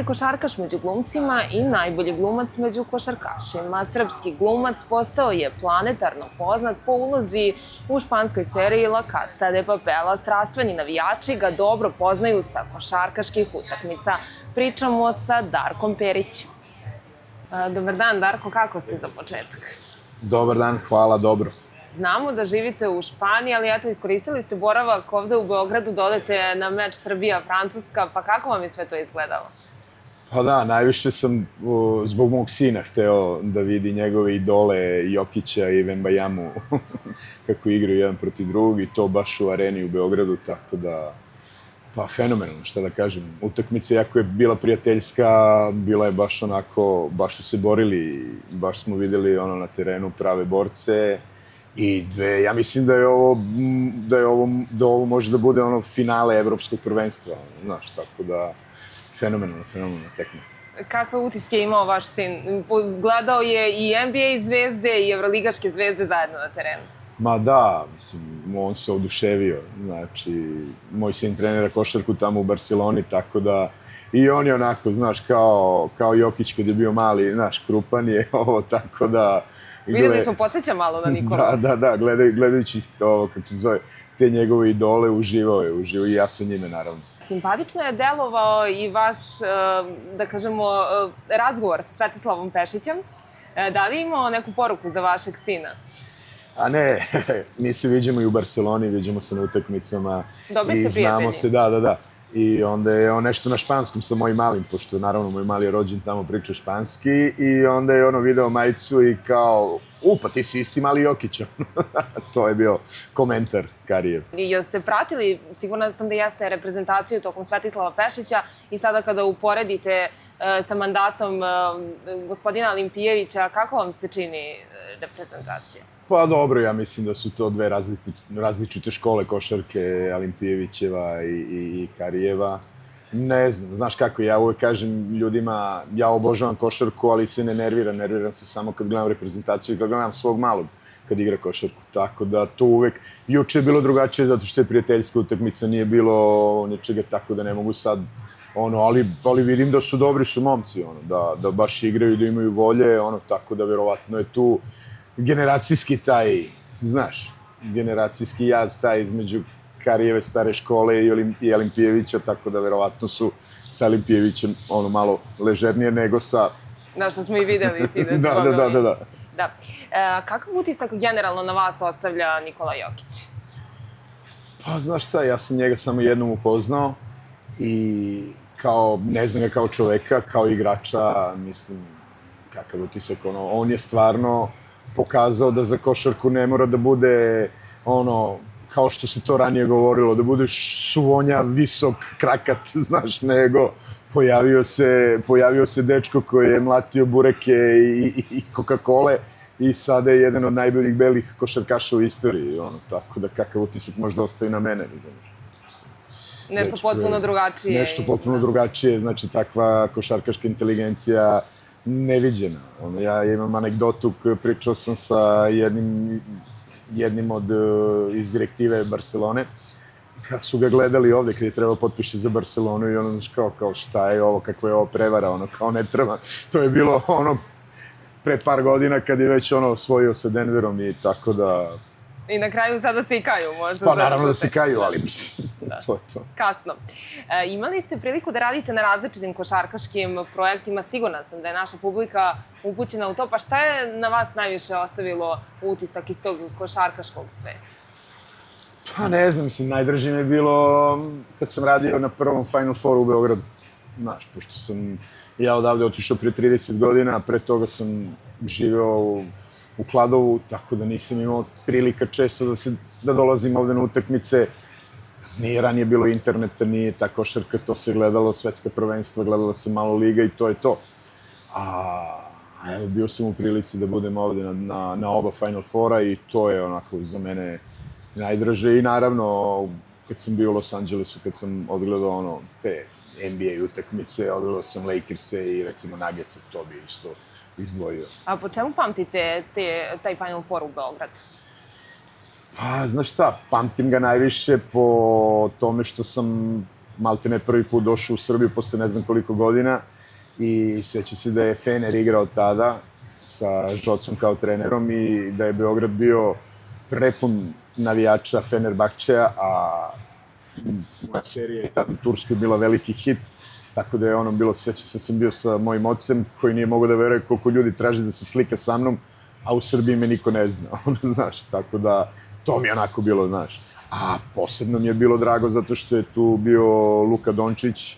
košarkaš među glumcima i najbolji glumac među košarkašima. Srpski glumac postao je planetarno poznat po ulozi u španskoj seriji La Casa de Papel. Strastveni navijači ga dobro poznaju sa košarkaških utakmica. Pričamo sa Darkom Perićem. Dobar dan, Darko, kako ste za početak? Dobar dan, hvala, dobro. Znamo da živite u Španiji, ali eto, iskoristili ste boravak ovde u Beogradu da odete na meč Srbija-Francuska, pa kako vam je sve to izgledalo? Pa da, najviše sam zbog mog sina hteo da vidi njegove idole Jokića i Vembajamu kako igraju jedan protiv drugog i to baš u areni u Beogradu, tako da, pa fenomenalno, šta da kažem. Utakmica, jako je bila prijateljska, bila je baš onako, baš su se borili, baš smo videli ono na terenu prave borce. I ja mislim da ovo može da bude ono finale evropskog prvenstva, znaš, tako da fenomenalna tekma. Kakve utiske je imao vaš sin? Gledao je i NBA zvezde i evroligaške zvezde zajedno na terenu. Ma da, mislim, on se oduševio, znači, moj sin trenira košarku tamo u Barceloni, tako da i on je onako, znaš, kao Jokić kad je bio mali, znaš, krupan je ovo, tako da... Videli smo, podsjeća malo na Nikola. Da, gledajući ovo, kako se zove, te njegove idole, uživao i ja sa njime, naravno. Simpatično je delovao i vaš, da kažemo, razgovor sa Svetislavom Pešićem. Da li je imao neku poruku za vašeg sina? A ne, mi se viđamo i u Barceloni, viđamo se na utakmicama. Dobri ste prijatelji. I znamo se, da. I onda je on nešto na španskom sa mojim malim, pošto naravno moj mali je rođen tamo, priča španski, i onda je ono video majicu i kao, pa ti si isti mali Jokić. To je bio komentar Karijev. I jeste pratili, sigurno sam da jeste, reprezentaciju tokom Svetislava Pešića i sada kada uporedite sa mandatom gospodina Olimpijevića, kako vam se čini reprezentacija? Pa dobro, ja mislim da su to dve različite škole košarke, Olimpijevićeva i Karijeva. Ne znam, znaš kako, ja uvek kažem ljudima, ja obožavam košarku, ali se ne nerviram se samo kad gledam reprezentaciju i kad gledam svog malog kad igra košarku. Tako da to uvek, juče je bilo drugačije zato što je prijateljska utakmica, nije bilo ničega, tako da ne mogu sad, ali vidim da su dobri su momci, da baš igraju, da imaju volje, tako da verovatno je tu generacijski taj, znaš, generacijski jaz taj između Karijeve stare škole i Olimpijevića, tako da verovatno su sa Olimpijevićem malo ležernije nego sa... Da, što smo i videli sinoć. Da. Kakav utisak generalno na vas ostavlja Nikola Jokić? Pa, znaš šta, ja sam njega samo jednom upoznao i ne znam ga kao čoveka, kao igrača, mislim, kakav utisak, on je stvarno pokazao da za košarku ne mora da bude kao što se to ranije govorilo, da budeš suvonja, visok, krakat, znaš, nego pojavio se dečko koji je mlatio bureke i Coca-Cola i sada je jedan od najboljih belih košarkaša u istoriji, tako da kakav utisak možda ostaje na mene, razumiješ. Nešto potpuno drugačije. Nešto potpuno drugačije, znači takva košarkaška inteligencija neviđena. Ja imam anegdotu, pričao sam sa jednim iz direktive Barcelone, kad su ga gledali ovde, kad je trebao potpiše za Barcelonu i kao šta je ovo, kakva je ovo prevara, kao ne treba. To je bilo pre par godina kad je već osvojio sa Denverom i tako da... I na kraju sada se i kaju, možda. Pa naravno da se kaju, ali mislim, to je to. Kasno. Imali ste priliku da radite na različitim košarkaškim projektima, sigurna sam da je naša publika upućena u to, pa šta je na vas najviše ostavilo utisak iz tog košarkaškog sveta? Pa ne znam, mislim, najdraže mi je bilo kad sam radio na prvom Final Fouru u Beogradu. Znaš, pošto sam ja odavde otišao pre 30 godina, a pre toga sam živeo u Kladovu, tako da nisam imao prilika često da dolazim ovde na utakmice. Nije ranije bilo interneta, nije ta košarka, to se gledalo, svetska prvenstva, gledala se malo liga i to je to. A evo, bio sam u prilici da budem ovde na oba Final Fora i to je onako za mene najdraže. I naravno, kad sam bio u Los Angelesu, kad sam odgledao te NBA utakmice, odgledao sam Lakers-e i recimo Nuggets-e, to bi isto izdvojio. A po čemu pamtite taj Final Four u Beogradu? Pa, znaš šta, pamtim ga najviše po tome što sam maltene prvi put došao u Srbiju posle ne znam koliko godina i sjeća se da je Fener igrao tada sa Žocom kao trenerom i da je Beograd bio prepun navijača Fenerbahčeja, a moja serija je tada u Turskoj bila veliki hit, tako da je ono bilo, sjeća se, sam bio sa mojim ocem koji nije mogao da veruje koliko ljudi traži da se slika sa mnom, a u Srbiji me niko ne zna, znaš, tako da to mi je onako bilo, znaš. A posebno mi je bilo drago zato što je tu bio Luka Dončić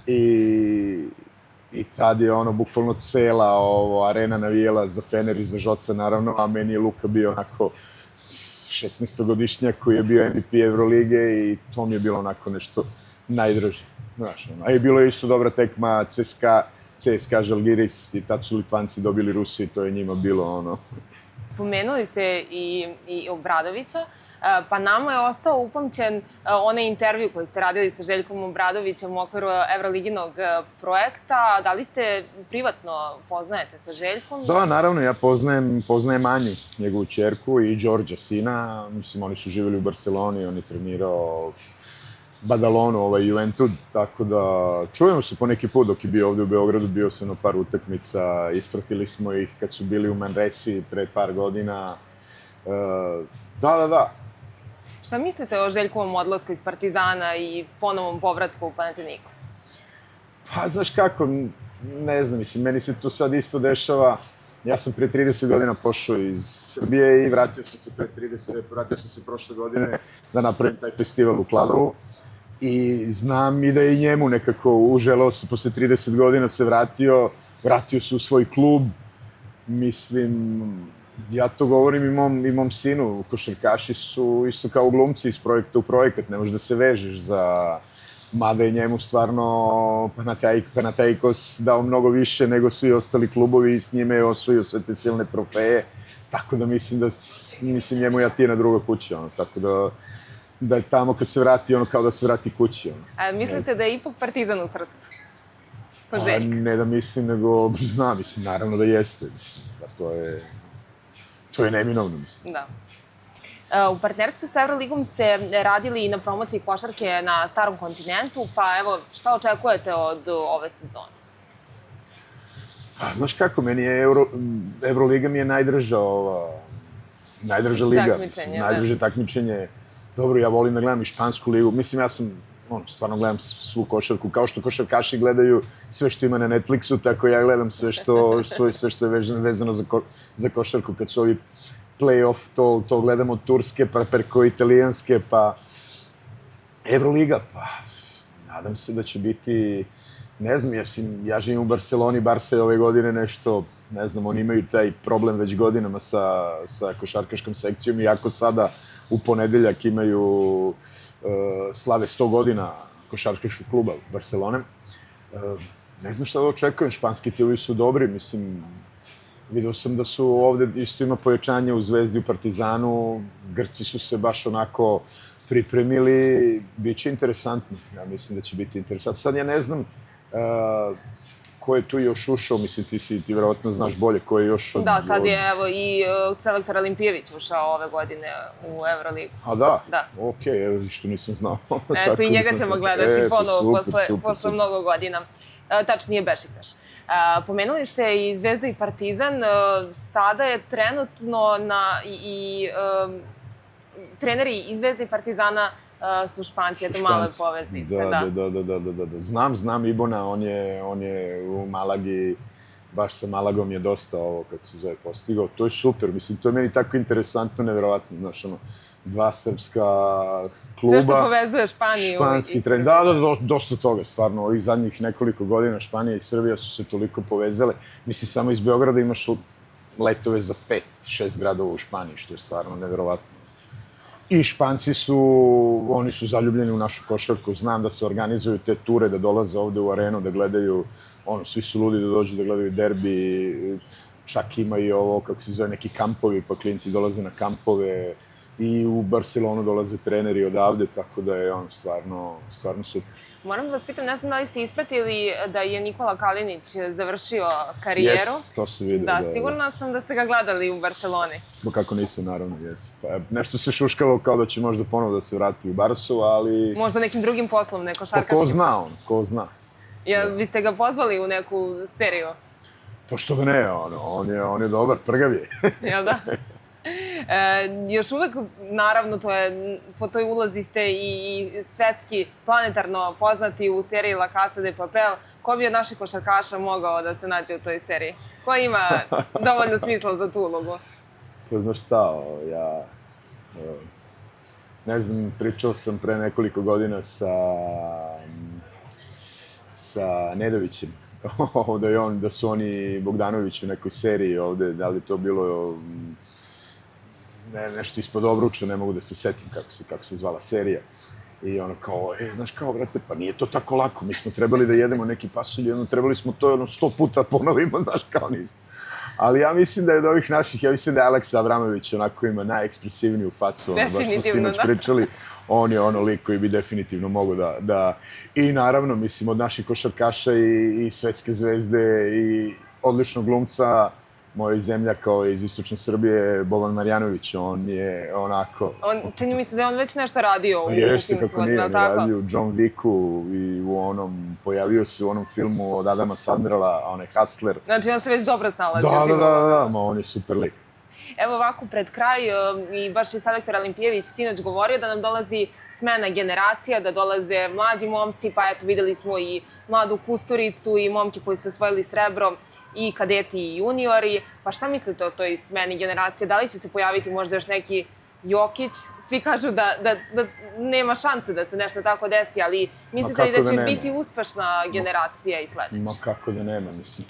i tad je ono bukvalno cela arena navijela za Fener i za Žoca naravno, a meni je Luka bio onako 16-godišnjak koji je bio MVP Evrolige i to mi je bilo onako nešto najdraže. Znaš, ono. A je bilo isto dobra tekma CSKA Žalgiris i tad su Litvanci dobili Rusiju i to je njima bilo ono... Pomenuli ste i Obradovića, pa nama je ostao upamćen onaj intervju koji ste radili sa Željkom Obradovićem u okviru Evroliginog projekta. Da li ste privatno poznajete sa Željkom? Da, naravno, ja poznajem Anju, njegovu ćerku i Đorđa, sina. Mislim, oni su živjeli u Barceloni, on je trenirao Badalonu, Juventud, tako da čujemo se po neki put dok je bio ovde u Beogradu, bio sam na par utakmica, ispratili smo ih kad su bili u Manresi pre par godina. Da. Šta mislite o Željkovom odlasku iz Partizana i ponovom povratku u Panathinaikos? Pa, znaš kako, ne znam, mislim, meni se to sad isto dešava. Ja sam pre 30 godina pošao iz Srbije i vratio sam se prošle godine da napravim taj festival u Kladovu. I znam i da je i njemu nekako uželao se, posle 30 godina se vratio se u svoj klub. Mislim, ja to govorim i mom sinu, košarkaši su isto kao glumci iz projekta u projekat, ne možeš da se vežeš za... Mada je njemu stvarno Panathinaikos dao mnogo više nego svi ostali klubovi i s njime je osvojio sve te silne trofeje, tako da mislim njemu ja ti je na druga kuća, ono, tako da je tamo kad se vrati, ono, kao da se vrati kući, ono. A mislite da je ipak Partizan u srcu? Kod Željka? Ne da mislim, nego znam, mislim, naravno da jeste, mislim, da to je neminovno, mislim. Da. U partnerstvu sa Evroligom ste radili i na promociji košarke na Starom kontinentu, pa evo, šta očekujete od ove sezone? Pa, znaš kako, meni je Evroliga mi je najdraža liga. Takmičenje, najdraže takmičenje. Dobro, ja volim da gledam i špansku ligu. Mislim, ja sam, stvarno gledam svu košarku. Kao što košarkaši gledaju sve što ima na Netflixu, tako ja gledam sve što je vezano za košarku. Kad su ovi play-off, to gledamo od Turske, pa preko Italijanske, pa Evroliga, pa nadam se da će biti, ne znam, ja živim u Barceloni, Barca je ove godine nešto, ne znam, oni imaju taj problem već godinama sa košarkaškom sekcijom, iako sada u ponedeljak imaju slave 100 godina košarkaškog kluba Barcelone. Ne znam šta da očekujem, španski timovi su dobri, mislim, vidio sam da su ovde isto ima pojačanje u Zvezdi, u Partizanu, Grci su se baš onako pripremili, bit će interesantno, ja mislim da će biti interesantno. Sad ja ne znam ko je tu još ušao, mislim ti verovatno znaš bolje ko je još... Da, sad je evo i selektor Olimpijević ušao ove godine u Evroligu. A da? Da. Okej, evo što nisam znao. Eto i njega ćemo gledati ponovo posle mnogo godina. Tačnije Bešiktaš. Pomenuli ste i Zvezdu i Partizan. Sada je trenutno treneri i Zvezde i Partizana su Španci, eto male poveznice. Da. Znam Ibona, on je u Malagi, baš sa Malagom je dosta ovo, kako se zove, postigao. To je super, mislim, to je meni tako interesantno, nevjerovatno, znaš, ono, dva srpska kluba. Sve što povezuje Španiju španski trener. Da, dosta toga, stvarno, ovih zadnjih nekoliko godina Španija i Srbija su se toliko povezale. Mislim, samo iz Beograda imaš letove za 5-6 gradova u Španiji, što je stvarno nevjerovatno. I Španci oni su zaljubljeni u našu košarku, znam da se organizuju te ture, da dolaze ovde u arenu, da gledaju, svi su ludi da dođu da gledaju derbi, čak ima i ovo, kako se zove, neki kampovi, pa klinci dolaze na kampove, i u Barcelonu dolaze treneri odavde, tako da je stvarno super. Moram da vas pitam, ne znam da li ste ispratili da je Nikola Kalinić završio karijeru. Jes, to se vidio. Da, sigurna sam da ste ga gledali u Barceloni. Bo kako nisam, naravno, jes. Nešto se šuškalo kao da će možda ponovo da se vrati u Barsu, ali... Možda nekim drugim poslom, neko šarkaškim. Pa ko zna. Jel biste ga pozvali u neku seriju? Pa što da ne, on je dobar, prgav je. Jel da? Još uvek, naravno, po toj ulozi ste i svetski, planetarno poznati u seriji La Casa de Papel. Ko bi od naših košarkaša mogao da se nađe u toj seriji? Ko ima dovoljno smisla za tu ulogu? Pa znaš šta, ne znam, pričao sam pre nekoliko godina sa Nedovićem, da su oni Bogdanović u nekoj seriji ovde, da li to bilo nešto ispod obruča, ne mogu da se setim kako se zvala serija. I ono kao, znaš kao, brate, pa nije to tako lako, mi smo trebali da jedemo neki pasulj, trebali smo to 100 puta ponovimo, znaš kao nismo. Ali ja mislim da je od ovih naših, ja mislim da je Aleksa Avramović onako ima najekspresivniju facu, baš smo sinoć pričali, on je ono lik koji bi definitivno mogao da... I naravno, mislim, od naših košarkaša i svetske zvezde i odličnog glumca, moj zemlja kao iz istočne Srbije, Boban Marjanović, on je onako... Čini mi se da je on već nešto radio u Jeste, kako nije, on je radio u John Wicku i pojavio se u onom filmu od Adama Sandrela, onaj Hustler. Znači, on se već dobro snalazi. Da, on je super lik. Evo ovako, pred kraj, i baš je selektor Alimpijević sinoć govorio da nam dolazi smena generacija, da dolaze mlađi momci, pa eto, videli smo i mladu Kusturicu i momci koji su osvojili srebro, i kadeti i juniori. Pa šta mislite o toj smeni generacije? Da li će se pojaviti možda još neki Jokić? Svi kažu da nema šanse da se nešto tako desi, ali mislite li da će biti uspešna generacija i sledeća? Ma kako da nema, mislim,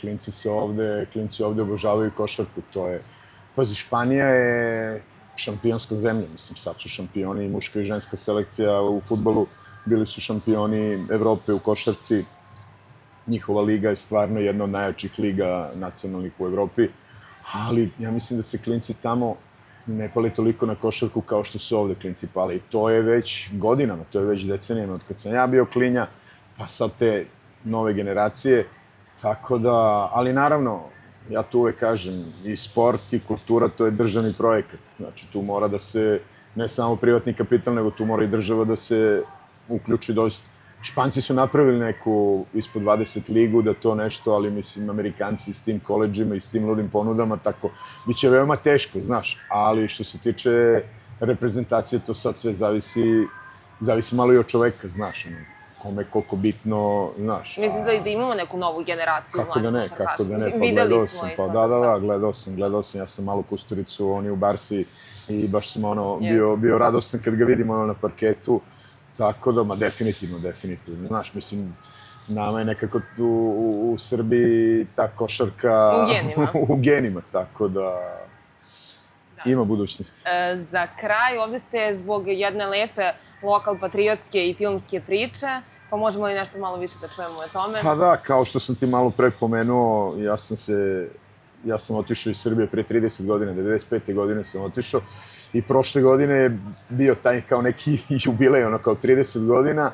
klinci ovde obožavaju košarku, to je... Pazi, Španija je šampionska zemlja, mislim, sad su šampioni i muška i ženska selekcija u fudbalu, bili su šampioni Evrope u košarci. Njihova liga je stvarno jedna od najjačih liga nacionalnih u Evropi, ali ja mislim da se klinci tamo ne pali toliko na košarku kao što su ovde klinci pali. I to je već godinama, to je već decenijama od kad sam ja bio klinja, pa sad te nove generacije, tako da, ali naravno, ja tu uvek kažem, i sport i kultura, to je državni projekat. Znači, tu mora da se, ne samo privatni kapital, nego tu mora i država da se uključi dosta. Španci su napravili neku ispod 20 ligu, da to nešto, ali mislim, Amerikanci s tim koleđima i s tim ludim ponudama, tako, biće veoma teško, znaš, ali što se tiče reprezentacije, to sad sve zavisi malo i od čoveka, znaš, kome koliko bitno, znaš. Mislite da imamo neku novu generaciju mladih košarkaša? Kako da ne, pa gledao sam, pa da, gledao sam, ja sam malo Kusturicu, on je u Barsi i baš sam bio radostan kad ga vidim na parketu. Tako da, definitivno. Znaš, mislim, nama je nekako u Srbiji ta košarka... U genima, tako da ima budućnosti. Za kraj, ovde ste zbog jedne lepe lokal patriotske i filmske priče, pa možemo li nešto malo više da čujemo o tome? Pa da, kao što sam ti malo pre pomenuo, ja sam otišao iz Srbije pre 30 godina, 95. godine sam otišao. I prošle godine je bio taj kao neki jubilej, kao 30 godina,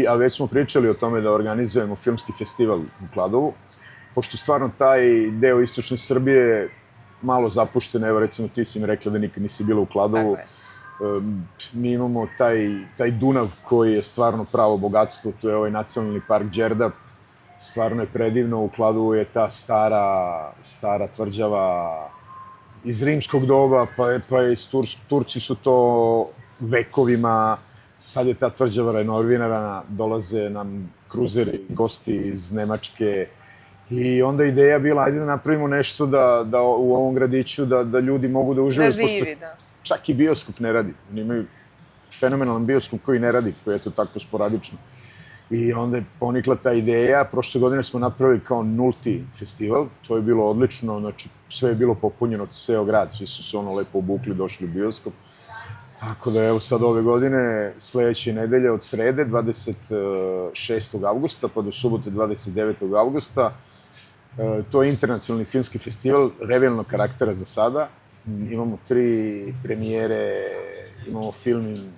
a već smo pričali o tome da organizujemo filmski festival u Kladovu, pošto stvarno taj deo istočne Srbije malo zapušten, evo recimo ti si mi rekla da nikad nisi bila u Kladovu, mi imamo taj Dunav koji je stvarno pravo bogatstvo, to je ovaj nacionalni park Đerdap, stvarno je predivno, u Kladovu je ta stara tvrđava iz rimskog doba, pa iz Turci su to vekovima, sad je ta tvrđava renovirana, dolaze nam kruzeri, gosti iz Nemačke i onda ideja bila, ajde da napravimo nešto da u ovom gradiću, da ljudi mogu da uživaju. Da živi, da. Čak i bioskop ne radi, oni imaju fenomenalan bioskop koji ne radi, koji je to tako sporadično. I onda je ponikla ta ideja, prošle godine smo napravili kao nulti festival, to je bilo odlično, znači sve je bilo popunjeno, ceo grad, svi su se lepo obukli, došli u bioskop. Tako da evo sad ove godine, sledeće nedelje od srede, 26. avgusta, pa do subote 29. avgusta, to je internacionalni filmski festival, revijalnog karaktera za sada. Imamo 3 premijere, imamo film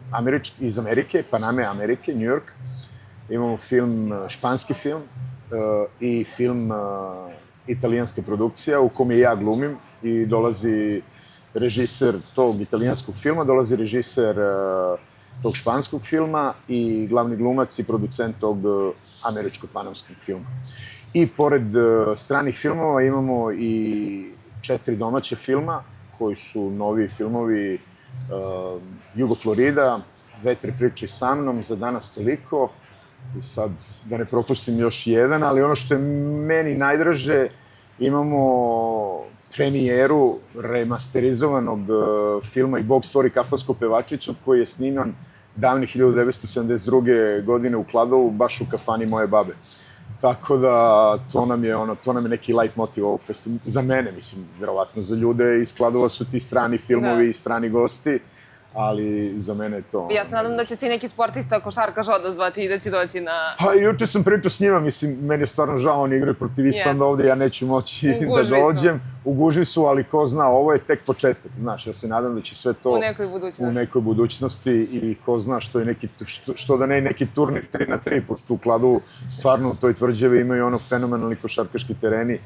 iz Amerike, Paname Amerike, New York. Imamo španski film i film italijanska produkcija u kome ja glumim i dolazi režiser tog italijanskog filma, dolazi režiser tog španskog filma i glavni glumac i producent tog američko-panamskog filma. I pored stranih filmova imamo i 4 domaće filma, koji su novi filmovi Jugo Florida, 2-3 priče sa mnom, za danas toliko. I sad, da ne propustim još jedan, ali ono što je meni najdraže, imamo premijeru remasterizovanog filma I Bog stvori kafansku pevačicu, koji je sniman davne 1972. godine u Kladovu, baš u kafani moje babe. Tako da, to nam je neki light motiv ovog festivala. Za mene, mislim, verovatno za ljude iz Kladova su ti strani filmovi i strani gosti, ali za mene je to... Ja se nadam da će se i neki sportista, košarkaš odazvati i da će doći na... Pa juče sam pričao s njima, mislim, meni je stvarno žao, oni igraju protiv Islanda ovde, ja neću moći da dođem. U gužvi su, ali ko zna, ovo je tek početak, znaš, ja se nadam da će sve to... U nekoj budućnosti i ko zna što da ne neki turnir 3x3, pošto u Kladovu stvarno u toj tvrđavi imaju ono fenomenalni košarkaški tereni,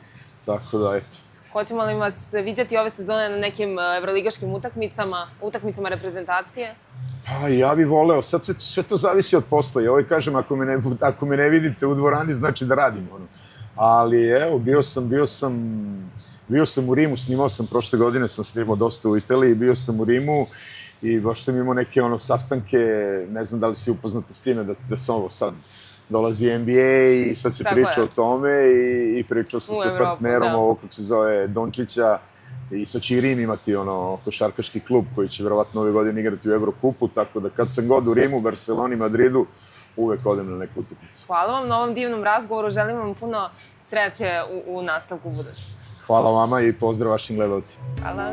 tako da, eto. Hoćemo li vas viđati ove sezone na nekim evroligaškim utakmicama reprezentacije? Pa ja bih voleo, sad sve to zavisi od posla. Ja ovaj kažem, ako me ne vidite u dvorani, znači da radim ono. Ali evo, bio sam u Rimu, snimao sam prošle godine, sam snimao dosta u Italiji, bio sam u Rimu i baš sam imao neke sastanke, ne znam da li si upoznata s time da sam ovo sad dolazi NBA i sad se priča o tome i pričao sam sa partnerom ovog, kako se zove, Dončića, i sad će i Rim imati košarkaški klub koji će verovatno ove godine igrati u Evrokupu, tako da kad sam god u Rimu, Barceloni, Madridu, uvek odem na neku utakmicu. Hvala vam na ovom divnom razgovoru, želim vam puno sreće u nastavku budućnosti. Hvala vama i pozdrav vašim gledalcima. Hvala.